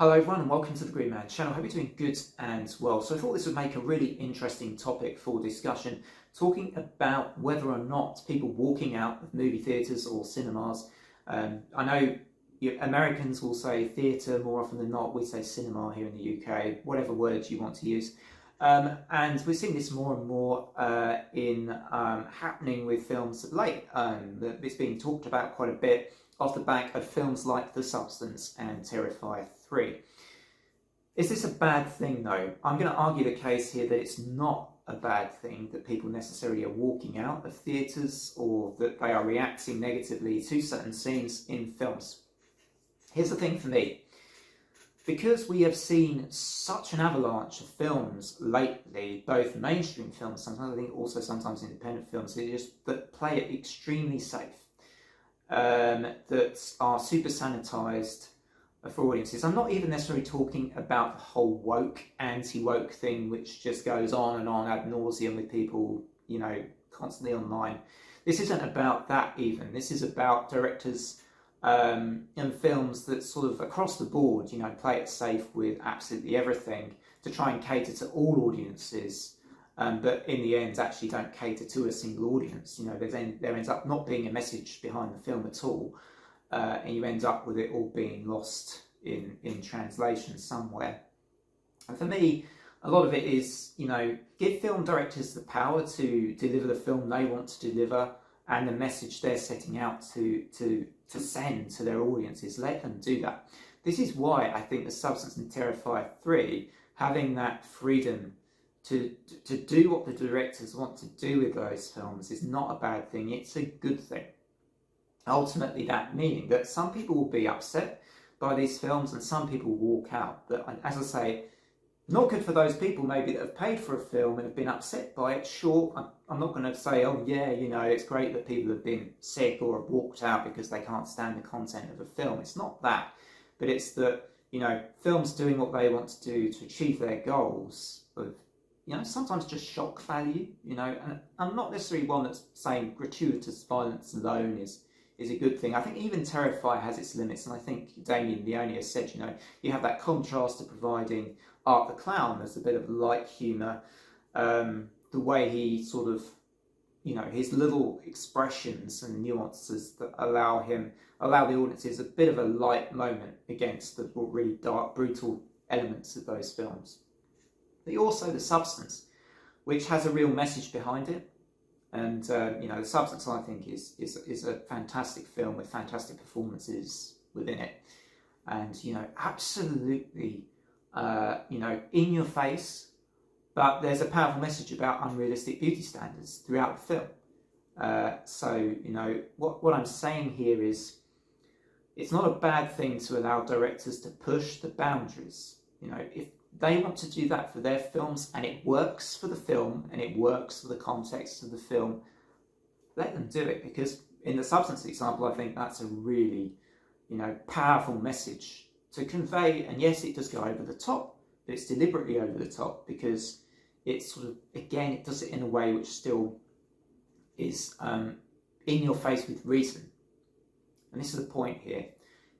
Hello everyone and welcome to the Green Man channel. Hope you're doing good and well. So I thought this would make a really interesting topic for discussion, talking about whether or not people walking out of movie theatres or cinemas. I know Americans will say theatre more often than not. We say cinema here in the UK, whatever words you want to use. And we're seeing this more and more happening with films of late. It's being talked about quite a bit off the back of films like The Substance and Terrifier 3. Is this a bad thing though? I'm going to argue the case here that it's not a bad thing that people necessarily are walking out of theatres or that they are reacting negatively to certain scenes in films. Here's the thing for me. Because we have seen such an avalanche of films lately, both mainstream films, sometimes I think also sometimes independent films, that play it extremely safe. That are super sanitized for audiences. I'm not even necessarily talking about the whole woke, anti-woke thing, which just goes on ad nauseum with people, constantly online. This isn't about that even. This is about directors and films that sort of across the board, play it safe with absolutely everything to try and cater to all audiences. But in the end actually don't cater to a single audience. There ends up not being a message behind the film at all, and you end up with it all being lost in translation somewhere. And for me, a lot of it is, give film directors the power to deliver the film they want to deliver and the message they're setting out to send to their audiences. Let them do that. This is why I think The Substance and Terrifier 3, having that freedom to do what the directors want to do with those films is not a bad thing, it's a good thing. Ultimately, that meaning that some people will be upset by these films and some people walk out. But as I say, not good for those people maybe that have paid for a film and have been upset by it. Sure, I'm not going to say, oh yeah, it's great that people have been sick or have walked out because they can't stand the content of a film. It's not that, but it's that, films doing what they want to do to achieve their goals of sometimes just shock value, and I'm not necessarily one that's saying gratuitous violence alone is a good thing. I think even Terrifier has its limits, and I think Damien Leone has said, you have that contrast to providing Art the Clown. There's a bit of light humour, the way he sort of, his little expressions and nuances that allow the audiences a bit of a light moment against the really dark, brutal elements of those films. But also The Substance, which has a real message behind it. And, The Substance, I think, is a fantastic film with fantastic performances within it. And, absolutely, in your face, but there's a powerful message about unrealistic beauty standards throughout the film. So, what I'm saying here is, it's not a bad thing to allow directors to push the boundaries. If they want to do that for their films and it works for the film and it works for the context of the film, let them do it. Because in The Substance example, I think that's a really, powerful message to convey. And yes, it does go over the top, but it's deliberately over the top because it's sort of, again, it does it in a way which still is in your face with reason. And this is the point here.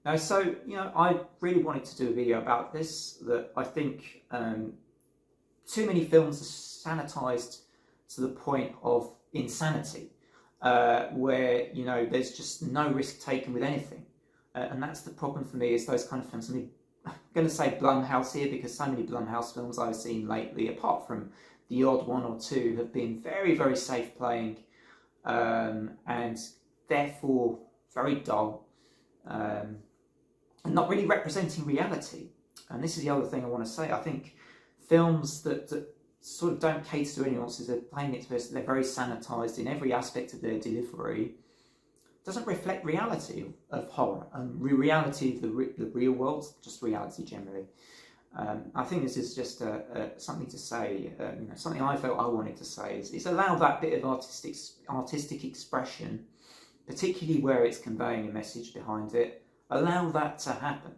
Now, so, I really wanted to do a video about this, that I think too many films are sanitised to the point of insanity, where, there's just no risk taken with anything. And that's the problem for me, is those kind of films. I mean, I'm going to say Blumhouse here, because so many Blumhouse films I've seen lately, apart from the odd one or two, have been very, very safe playing, and therefore very dull. And not really representing reality. And this is the other thing I want to say. I think films that sort of don't cater to any nuances, they're playing it to, they're very sanitised in every aspect of their delivery, doesn't reflect reality of horror and reality of the real world, just reality generally. I think this is just something to say, something I felt I wanted to say is allow that bit of artistic expression, particularly where it's conveying a message behind it. Allow that to happen,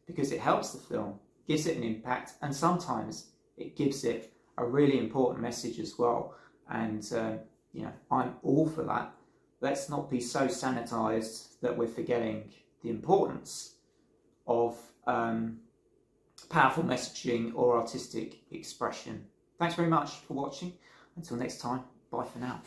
because it helps the film, gives it an impact, and sometimes it gives it a really important message as well. And, I'm all for that. Let's not be so sanitised that we're forgetting the importance of powerful messaging or artistic expression. Thanks very much for watching. Until next time, bye for now.